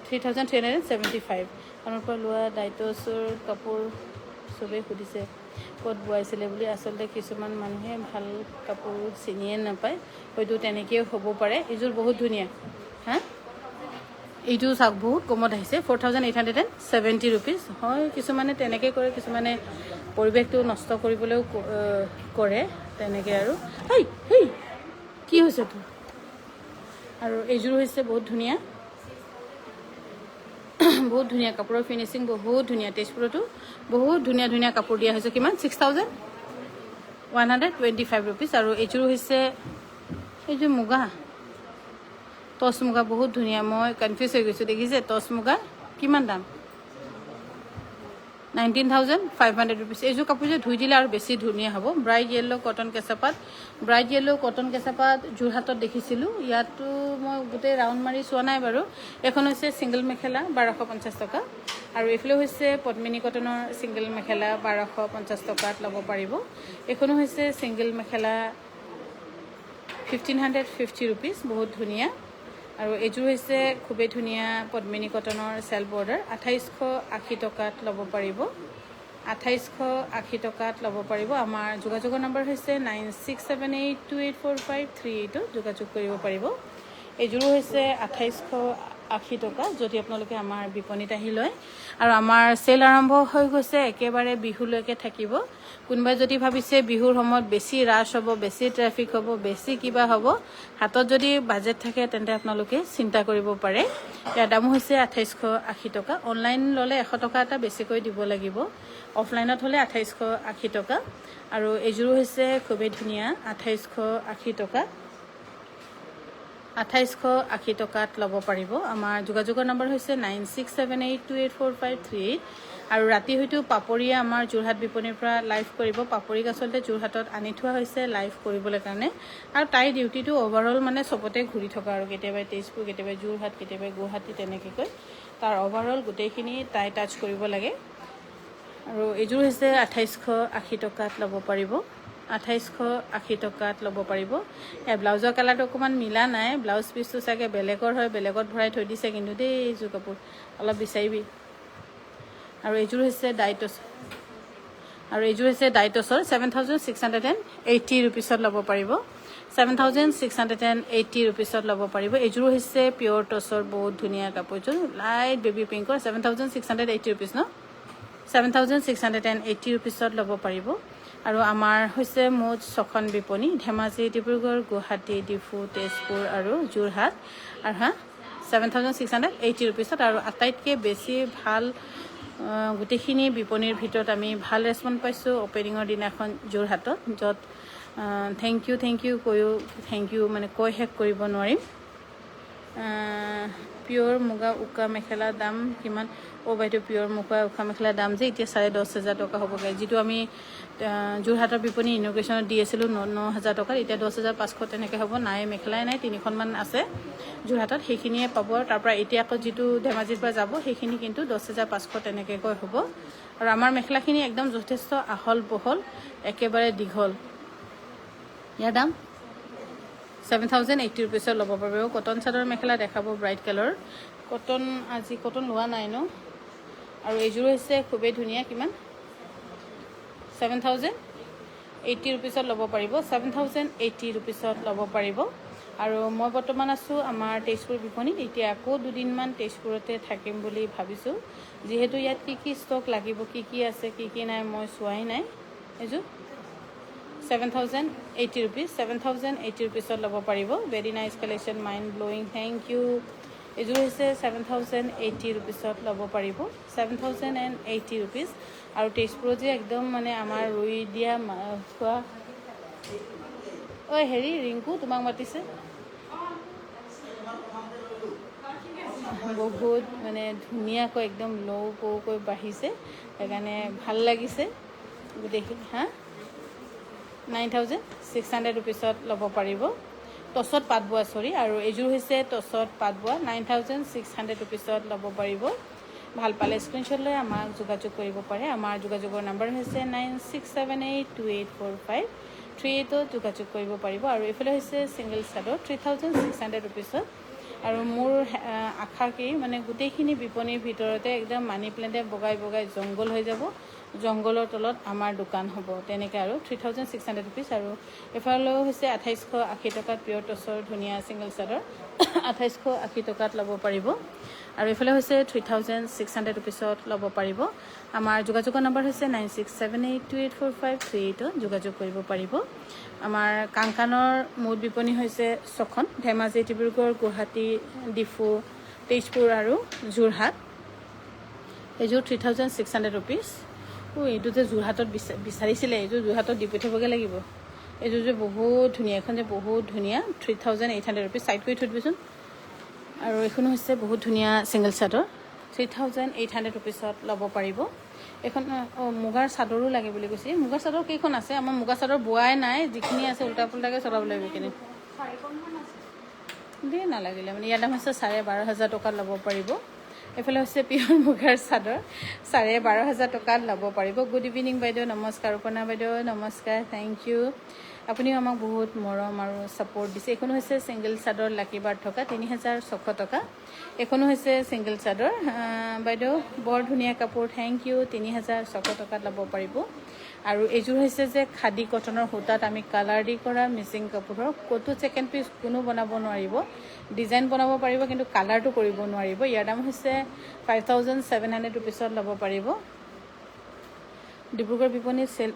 3,375 আমাৰ পৰা লোৱা দায়িত্বচৰ কাপোৰ চবেই সুধিছে ক'ত বোৱাইছিলে বুলি আচলতে কিছুমান মানুহে ভাল কাপোৰ চিনিয়ে নাপায় হয়তো তেনেকৈও হ'ব পাৰে এইযোৰ বহুত ধুনীয়া হা এইটো চাওক বহুত কমত আহিছে 4,870 ৰুপিজ হয় কিছুমানে তেনেকৈ কৰে কিছুমানে পৰিৱেশটো নষ্ট কৰিবলৈও কৰে তেনেকৈ আৰু হেই কি হৈছে তোৰ আৰু এইযোৰ হৈছে বহুত ধুনীয়া কাপোৰৰ ফিনিচিং বহুত ধুনীয়া তেজপুৰতো বহুত ধুনীয়া কাপোৰ দিয়া হৈছে কিমান 6,125 ৰুপিজ আৰু এইযোৰ হৈছে এইযোৰ মুগা টচ মুগা বহুত ধুনীয়া মই কনফিউজ হৈ গৈছোঁ দেখিছে টচ মুগা কিমান দাম 19,500 ৰুপিজ এইযোৰ কাপোৰ যে ধুই দিলে আৰু বেছি ধুনীয়া হ'ব ব্ৰাইট য়েল্লো কটন কেঁচাপাত যোৰহাটত দেখিছিলোঁ ইয়াতো মই গোটেই ৰাউণ্ড মাৰি চোৱা নাই বাৰু এখন হৈছে ছিংগল মেখেলা 1,250 টকা আৰু এইফালে হৈছে পদ্মিনী কটনৰ ছিংগল মেখেলা 1,250 টকাত ল'ব পাৰিব এইখনো হৈছে ছিংগল মেখেলা 1,550 ৰুপিজ বহুত ধুনীয়া আৰু এইযোৰ হৈছে খুবেই ধুনীয়া পদ্মিনী কটনৰ চেল বৰ্ডাৰ 2,880 টকাত ল'ব পাৰিব 2,880 টকাত ল'ব পাৰিব আমাৰ যোগাযোগৰ নম্বৰ হৈছে 9678284538 যোগাযোগ কৰিব পাৰিব এইযোৰো হৈছে 2,880 টকা যদি আপোনালোকে আমাৰ বিপণীত আহি লয় আৰু আমাৰ চেল আৰম্ভ হৈ গৈছে একেবাৰে বিহুলৈকে থাকিব কোনোবাই যদি ভাবিছে বিহুৰ সময়ত বেছি ৰাছ হ'ব বেছি ট্ৰেফিক হ'ব বেছি কিবা হ'ব হাতত যদি বাজেট থাকে তেন্তে আপোনালোকে চিন্তা কৰিব পাৰে ইয়াৰ দাম হৈছে 2,880 টকা অনলাইন ল'লে 100 টকা এটা বেছিকৈ দিব লাগিব অফলাইনত হ'লে 2,880 টকা আৰু এইযোৰো হৈছে খুবেই ধুনীয়া 2,880 টকা 2,880 টকাত ল'ব পাৰিব আমাৰ যোগাযোগৰ নম্বৰ হৈছে 9678284538 আৰু ৰাতি হয়তো পাপৰিয়ে আমাৰ যোৰহাট বিপণীৰ পৰা লাইভ কৰিব পাপৰিক আচলতে যোৰহাটত আনি থোৱা হৈছে লাইভ কৰিবলৈ কাৰণে আৰু তাইৰ ডিউটিটো অভাৰঅল মানে চবতে ঘূৰি থকা আৰু কেতিয়াবা তেজপুৰ কেতিয়াবা যোৰহাট কেতিয়াবা গুৱাহাটী তেনেকৈ কৈ তাৰ অভাৰঅল গোটেইখিনি তাই টাচ কৰিব লাগে আৰু এইযোৰ হৈছে 2,880 টকাত ল'ব পাৰিব 2,880 টকাত ল'ব পাৰিব ব্লাউজৰ কালাৰটো অকণমান মিলা নাই ব্লাউজ পিচটো চাগে বেলেগৰ হয় বেলেগত ভৰাই থৈ দিছে কিন্তু দেই এইযোৰ কাপোৰ অলপ বিচাৰিবি আৰু এইযোৰ হৈছে ডাইটছৰ 7,680 ৰুপিছত ল'ব পাৰিব 7,680 ৰুপিছত ল'ব পাৰিব এইযোৰ হৈছে পিয়ৰ টছৰ বহুত ধুনীয়া কাপোৰযোৰ লাইট বেবী পিংকৰ 7,680 ৰুপিজ ন 7,680 ৰুপিছত ল'ব পাৰিব আৰু আমাৰ হৈছে মুঠ 6খন বিপণী ধেমাজি ডিব্ৰুগড় গুৱাহাটী ডিফু তেজপুৰ আৰু যোৰহাট আৰু 7,680 ৰুপিছত আৰু আটাইতকৈ বেছি ভাল গোটেইখিনি বিপণীৰ ভিতৰত আমি ভাল ৰেছপন্স পাইছোঁ অপেনিঙৰ দিনাখন যোৰহাটত, য'ত থেংক ইউ কৈও মানে কৈ শেষ কৰিব নোৱাৰিম। পিয়'ৰ মুগা উকা মেখেলাৰ দাম কিমান? বাইদেউ পিয়'ৰ মুগা উকা মেখেলাৰ দাম যে এতিয়া 10,500 টকা হ'বগৈ, যিটো আমি যোৰহাটৰ বিপণী ইনগ্ৰেশ্যনত দি আছিলোঁ 9,000 টকাত, এতিয়া 10,500 তেনেকৈ হ'ব। নাই মেখেলাই নাই, 3খনমান আছে যোৰহাটত, সেইখিনিয়ে পাব। তাৰপৰা এতিয়া আকৌ যিটো ধেমাজিৰ পৰা যাব সেইখিনি কিন্তু 10,500 তেনেকৈ হ'ব। আৰু আমাৰ মেখেলাখিনি একদম যথেষ্ট আহল বহল, একেবাৰে দীঘল। ইয়াৰ দাম 7,080 ৰুপিছত ল'ব পাৰিব। কটন চাদৰ মেখেলা দেখাব ব্ৰাইট কালাৰ। আজি কটন লোৱা নাই ন। আৰু এইযোৰ হৈছে খুবেই ধুনীয়া, কিমান? 7,080 ৰুপিছত ল'ব পাৰিব। 7,080 ৰুপিছত ল'ব পাৰিব। আৰু মই বৰ্তমান আছোঁ আমাৰ তেজপুৰ বিপণীত। এতিয়া আকৌ দুদিনমান তেজপুৰতে থাকিম বুলি ভাবিছোঁ, যিহেতু ইয়াত কি ষ্টক লাগিব, কি আছে কি নাই মই চোৱাই নাই। এইযোৰ 7,080 ৰুপিজ, 7,080 ৰুপিছত ল'ব পাৰিব। Very nice collection, mind blowing, thank you. এইযোৰ হৈছে 7,080 ৰুপিছত ল'ব পাৰিব, 7,080 ৰুপিজ। আৰু তেজপুৰত যে একদম মানে আমাৰ ৰুই দিয়া খোৱা। ৰিংকু তোমাক মাতিছে। বহুত মানে ধুনীয়াকৈ একদম লৌকৈ বাঢ়িছে, সেইকাৰণে ভাল লাগিছে গোটেইখিনি। 9,600 ৰুপিছত ল'ব পাৰিব। টচত পাত বোৱা আৰু এইযোৰ হৈছে টচত পাত বোৱা, 9,600 ৰুপিছত ল'ব পাৰিব। ভাল পালে স্ক্ৰীনশ্বট লৈ আমাক যোগাযোগ কৰিব পাৰে। আমাৰ যোগাযোগৰ নম্বৰ হৈছে 9678284538ত যোগাযোগ কৰিব পাৰিব। আৰু এইফালে হৈছে ছিংগল চাদৰ, 3,600 ৰুপিছত। আৰু মোৰ আশা কি মানে গোটেইখিনি বিপণীৰ ভিতৰতে একদম মানি প্লেণ্টে বগাই জংঘল হৈ যাব, জংঘলৰ তলত আমাৰ দোকান হ'ব, তেনেকৈ। আৰু 3,600 ৰুপিজ। আৰু এফালেও হৈছে 2,880 টকাত পিয়'ৰ টচৰ ধুনীয়া ছিংগল চাদৰ, 2,880 টকাত ল'ব পাৰিব। আৰু এইফালে হৈছে 3,600 ৰুপিছত ল'ব পাৰিব। আমাৰ যোগাযোগৰ নম্বৰ হৈছে 9678284538ত যোগাযোগ কৰিব পাৰিব। আমাৰ কাংকানৰ মুঠ বিপণী হৈছে 6খন, ধেমাজি, ডিব্ৰুগড়, গুৱাহাটী, ডিফু, তেজপুৰ আৰু যোৰহাট। এইযোৰ 3,600 ৰুপিজ। এইটো যে যোৰহাটত বিচাৰিছিলে, এইযোৰ যোৰহাটত দি পঠিয়াবগৈ লাগিব। এইযোৰ যে বহুত ধুনীয়া, এইখন যে বহুত ধুনীয়া, 3,800 ৰুপিজ। চাইড কৰি থৈ দিবিচোন। আৰু এইখনো হৈছে বহুত ধুনীয়া ছিংগল চাদৰ, 3,800 ৰুপিছত ল'ব পাৰিব। এইখন মুগাৰ চাদৰো লাগে বুলি কৈছে। মুগাৰ চাদৰ কেইখন আছে? আমাৰ মুগা চাদৰ বোৱাই নাই, যিখিনি আছে উল্টা পুল্টাকৈ চলাব লাগিব। এইখিনি দেই নালাগিলে মানে। ইয়াৰ দাম হৈছে 12,500 টকাত ল'ব পাৰিব। এইফালে হৈছে পিয়'ৰ মুগাৰ চাদৰ, 12,500 টকাত ল'ব পাৰিব। গুড ইভিনিং বাইদেউ, নমস্কাৰ। উপৰ্ণা বাইদেউ নমস্কাৰ, থেংক ইউ। আপুনিও আমাক বহুত মৰম আৰু ছাপোৰ্ট দিছে। এইখনো হৈছে ছিংগল চাদৰ, লাকিবাৰ থকা, 3,600 টকা। এইখনো হৈছে ছিংগল চাদৰ। বাইদেউ বৰ ধুনীয়া কাপোৰ, থেংক ইউ। 3,600 টকাত ল'ব পাৰিব। আৰু এইযোৰ হৈছে যে খাদী কটনৰ সূতাত আমি কালাৰ দি কৰা মিচিং কাপোৰৰ, ক'তো ছেকেণ্ড পিচ কোনো বনাব নোৱাৰিব। ডিজাইন বনাব পাৰিব কিন্তু কালাৰটো কৰিব নোৱাৰিব। ইয়াৰ দাম হৈছে 5,700 ৰুপিছত ল'ব পাৰিব। ডিব্ৰুগড় বিপণীত চেল,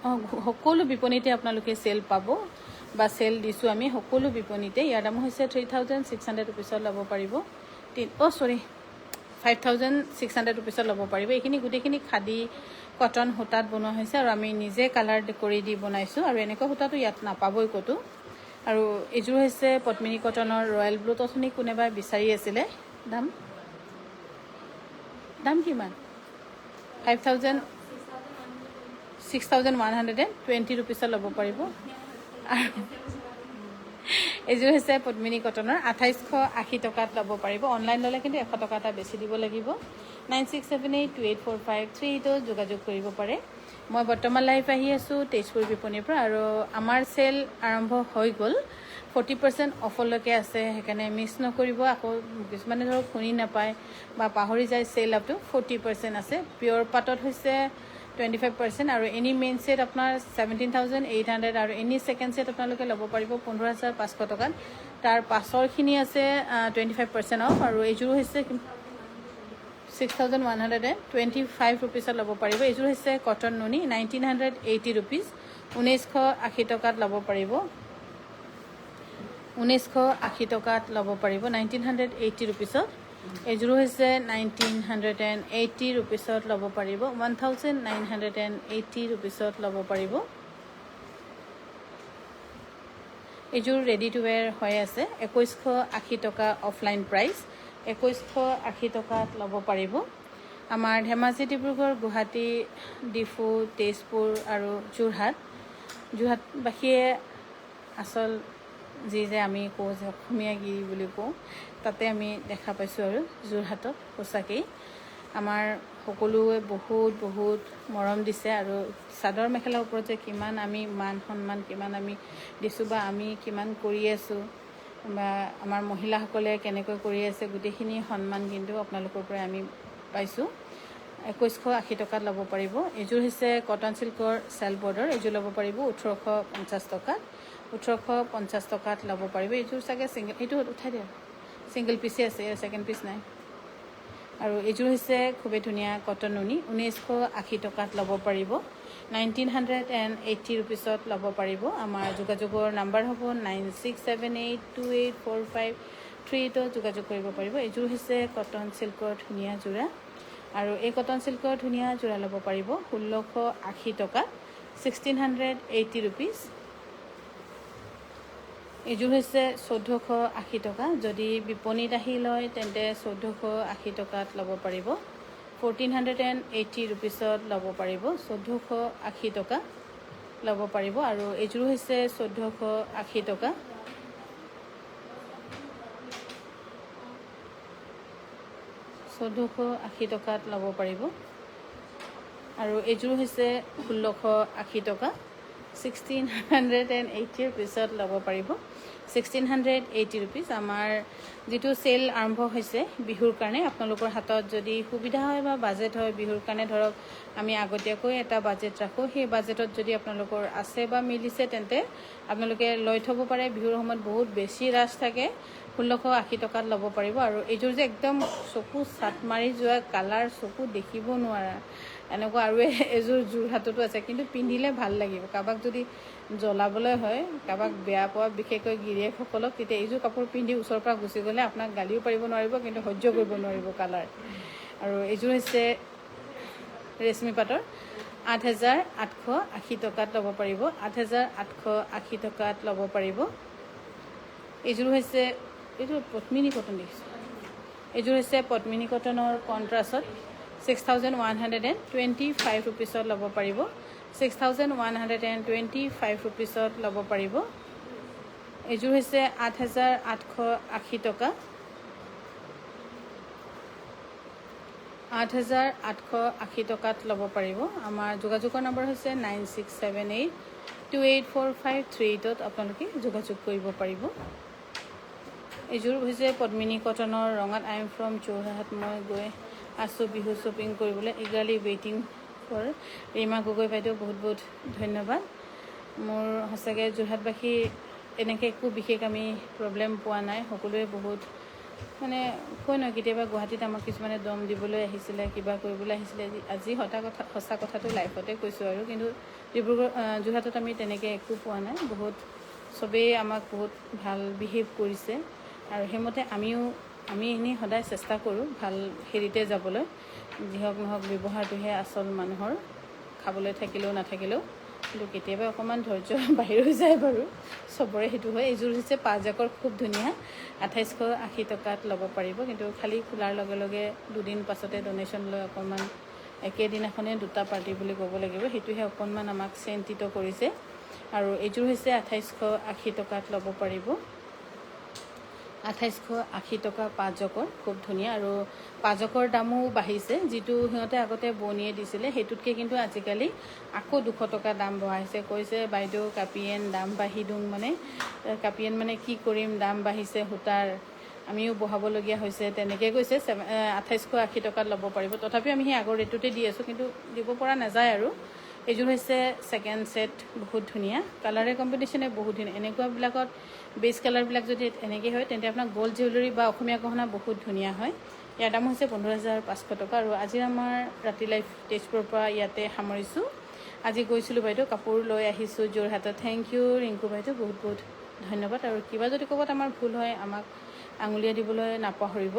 সকলো বিপণীতে আপোনালোকে চেল পাব বা চেল দিছোঁ আমি সকলো বিপণীতে। ইয়াৰ দাম হৈছে 3,600 ৰুপিছত ল'ব পাৰিব। 5,600 ৰুপিছত ল'ব পাৰিব। এইখিনি গোটেইখিনি খাদী কটন সূতাত বনোৱা হৈছে আৰু আমি নিজে কালাৰ কৰি দি বনাইছোঁ। আৰু এনেকুৱা সূতাটো ইয়াত নাপাবই ক'তো। আৰু এইযোৰ হৈছে পদ্মিনী কটনৰ ৰয়েল ব্লু, তথনি কোনোবাই বিচাৰি আছিলে। দাম কিমান? 6,120 ৰুপিছত ল'ব পাৰিব। আৰু এইযোৰ হৈছে পদ্মিনী কটনৰ, 2,880 টকাত ল'ব পাৰিব। অনলাইন ল'লে কিন্তু 100 টকা এটা বেছি দিব লাগিব। 9678284538ত যোগাযোগ কৰিব পাৰে। মই বৰ্তমান লাইভ আহি আছোঁ তেজপুৰ বিপণীৰ পৰা। আৰু আমাৰ চেল আৰম্ভ হৈ গ'ল, 40% অফলৈকে আছে, সেইকাৰণে মিছ নকৰিব। আকৌ কিছুমানে ধৰক শুনি নাপায় বা পাহৰি যায়, চেল আপটো 40% আছে। পিয়'ৰ পাটত হৈছে 25%। আৰু এনি মেইন ছেট আপোনাৰ 17,800 আৰু এনি ছেকেণ্ড ছেট আপোনালোকে ল'ব পাৰিব 15,500 টকাত। তাৰ পাছৰখিনি আছে 25% অফ। আৰু এইযোৰ হৈছে 6,125 ৰুপিছত ল'ব পাৰিব। এইযোৰ হৈছে কটন নুনি, 1,980 ৰুপিজ, 1,980 টকাত ল'ব পাৰিব। 1,980 টকাত ল'ব পাৰিব, 1,980 ৰুপিছত। এইযোৰো হৈছে 1980 ৰুপিছত ল'ব পাৰিব 1980 ৰুপিছত ল'ব পাৰিব এইযোৰ ৰেডি টু ৱেৰ হৈ আছে 2180 টকা অফলাইন প্ৰাইচ 2180 টকাত ল'ব পাৰিব আমাৰ ধেমাজি ডিব্ৰুগড় গুৱাহাটী ডিফু তেজপুৰ আৰু যোৰহাটবাসীয়ে আচল যি যে আমি কওঁ যে অসমীয়াগিৰি বুলি কওঁ তাতে আমি দেখা পাইছোঁ আৰু যোৰহাটত সঁচাকেই আমাৰ সকলোৱে বহুত মৰম দিছে আৰু চাদৰ মেখেলাৰ ওপৰত যে কিমান আমি মান সন্মান কিমান আমি দিছোঁ বা আমি কিমান কৰি আছোঁ বা আমাৰ মহিলাসকলে কেনেকৈ কৰি আছে গোটেইখিনি সন্মান কিন্তু আপোনালোকৰ পৰা আমি পাইছোঁ 2180 টকাত ল'ব পাৰিব এইযোৰ হৈছে কটন চিল্কৰ চেল বৰ্ডৰ এইযোৰ ল'ব পাৰিব 1850 টকাত 1850 টকাত ল'ব পাৰিব এইযোৰ চাগে ছিংগল এইটো উঠাই দিয়া ছিংগল পিচে আছে ছেকেণ্ড পিচ নাই আৰু এইযোৰ হৈছে খুবেই ধুনীয়া কটন নুনি 1980 টকাত ল'ব পাৰিব 1980 ৰুপিছত ল'ব পাৰিব আমাৰ যোগাযোগৰ নাম্বাৰ হ'ব 9678284538 যোগাযোগ কৰিব পাৰিব এইযোৰ হৈছে কটন চিল্কৰ ধুনীয়া যোৰা আৰু এই কটন চিল্কৰ ধুনীয়া যোৰা ল'ব পাৰিব 1680 টকা 1680 ৰুপিজ এইযোৰ হৈছে 1480 টকা যদি বিপণীত আহি লয় তেন্তে 1480 টকাত ল'ব পাৰিব 1480 ৰুপিছত ল'ব পাৰিব 1480 টকা ল'ব পাৰিব আৰু এইযোৰ হৈছে 1480 টকা 1480 টকাত ল'ব পাৰিব আৰু এইযোৰ হৈছে 1680 টকা 1680 ৰুপিছত ল'ব পাৰিব 1680 ৰুপিজ আমাৰ যিটো চেল আৰম্ভ হৈছে বিহুৰ কাৰণে আপোনালোকৰ হাতত যদি সুবিধা হয় বা বাজেট হয় বিহুৰ কাৰণে ধৰক আমি আগতীয়াকৈ এটা বাজেট ৰাখোঁ সেই বাজেটত যদি আপোনালোকৰ আছে বা মিলিছে তেন্তে আপোনালোকে লৈ থ'ব পাৰে বিহুৰ সময়ত বহুত বেছি ৰাছ থাকে 1680 টকাত ল'ব পাৰিব আৰু এইযোৰ যে একদম চকু চাট মাৰি যোৱা কালাৰ চকু দেখিব নোৱাৰা এনেকুৱা আৰু এযোৰ যোৰহাটতো আছে কিন্তু পিন্ধিলে ভাল লাগিব কাৰোবাক যদি জ্বলাবলৈ হয় কাৰোবাক বেয়া পোৱা বিশেষকৈ গিৰিয়েকসকলক তেতিয়া এইযোৰ কাপোৰ পিন্ধি ওচৰৰ পৰা গুচি গ'লে আপোনাক গালিও পাৰিব নোৱাৰিব কিন্তু সহ্য কৰিব নোৱাৰিব কালাৰ আৰু এইযোৰ হৈছে ৰেশমী পাটৰ 8880 টকাত ল'ব পাৰিব 8880 টকাত ল'ব পাৰিব এইযোৰ হৈছে এইযোৰ পদ্মিনী কটন দেখিছোঁ এইযোৰ হৈছে পদ্মিনী কটনৰ কণ্ট্ৰাষ্টত 6125 ৰুপিছত ল'ব পাৰিব 6125 ৰুপিছত ল'ব পাৰিব এইযোৰ হৈছে 8880 টকা 8880 টকাত ল'ব পাৰিব আমাৰ যোগাযোগৰ নম্বৰ হৈছে 9678284538 আপোনালোকে যোগাযোগ কৰিব পাৰিব এইযোৰ হৈছে পদ্মিনী কটনৰ ৰঙাত আই এম ফ্ৰম যোৰহাট মই গৈ আছোঁ বিহু শ্বপিং কৰিবলৈ ইগাৰলি ৱেইটিং ফৰ ৰীমা গগৈ বাইদেউ বহুত ধন্যবাদ মোৰ সঁচাকৈ যোৰহাটবাসী এনেকৈ একো বিশেষ আমি প্ৰব্লেম পোৱা নাই সকলোৱে বহুত মানে কৈ নহয় কেতিয়াবা গুৱাহাটীত আমাক কিছুমানে দম দিবলৈ আহিছিলে কিবা কৰিবলৈ আহিছিলে আজি সঁচা কথাটো লাইফতে কৈছোঁ আৰু কিন্তু যোৰহাটত আমি তেনেকৈ একো পোৱা নাই বহুত চবেই আমাক বহুত ভাল বিহেভ কৰিছে আৰু সেইমতে আমি এনেই সদায় চেষ্টা কৰোঁ ভাল হেৰিতে যাবলৈ যি হওক নহওক ব্যৱহাৰটোহে আচল মানুহৰ খাবলৈ থাকিলেও নাথাকিলেও কিন্তু কেতিয়াবা অকণমান ধৈৰ্য বাহিৰ হৈ যায় বাৰু চবৰে সেইটো হয় এইযোৰ হৈছে পাঁচজাকৰ খুব ধুনীয়া 2880 টকাত ল'ব পাৰিব কিন্তু খালী খোলাৰ লগে লগে দুদিন পাছতে ডনেশ্যন লৈ অকণমান একেদিনাখনে দুটা পাৰ্টি বুলি ক'ব লাগিব সেইটোহে অকণমান আমাক চিন্তিত কৰিছে আৰু এইযোৰ হৈছে 2880 টকাত ল'ব পাৰিব 2880 টকা পাঁচজকৰ খুব ধুনীয়া আৰু পাঁচজকৰ দামো বাঢ়িছে যিটো সিহঁতে আগতে বনিয়ে দিছিলে সেইটোতকৈ কিন্তু আজিকালি আকৌ 200 টকা দাম বঢ়াইছে কৈছে বাইদেউ কাপিয়েন দাম বাঢ়ি দিওঁ মানে কাপিয়েন মানে কি কৰিম দাম বাঢ়িছে সূতাৰ আমিও বঢ়াবলগীয়া হৈছে তেনেকৈ কৈছে 2880 টকাত ল'ব পাৰিব তথাপিও আমি সেই আগৰ ৰেটটোতে দি আছোঁ কিন্তু দিব পৰা নাযায় আৰু এইযোৰ হৈছে ছেকেণ্ড ছেট বহুত ধুনীয়া কালাৰে কম্বিনেশ্যনে বহুত ধুনীয়া এনেকুৱাবিলাকত বেছ কালাৰবিলাক যদি এনেকৈ হয় তেন্তে আপোনাৰ গ'ল্ড জুৱেলাৰী বা অসমীয়া গহনা বহুত ধুনীয়া হয় ইয়াৰ দাম হৈছে 15500 টকা আৰু আজি আমাৰ ৰাতি লাইফ তেজপুৰৰ পৰা ইয়াতে সামৰিছোঁ আজি গৈছিলোঁ বাইদেউ কাপোৰ লৈ আহিছোঁ যোৰহাটত থেংক ইউ ৰিংকু বাইদেউ বহুত ধন্যবাদ আৰু কিবা যদি ক'ৰবাত আমাৰ ভুল হয় আমাক আঙুলিয়াই দিবলৈ নাপাহৰিব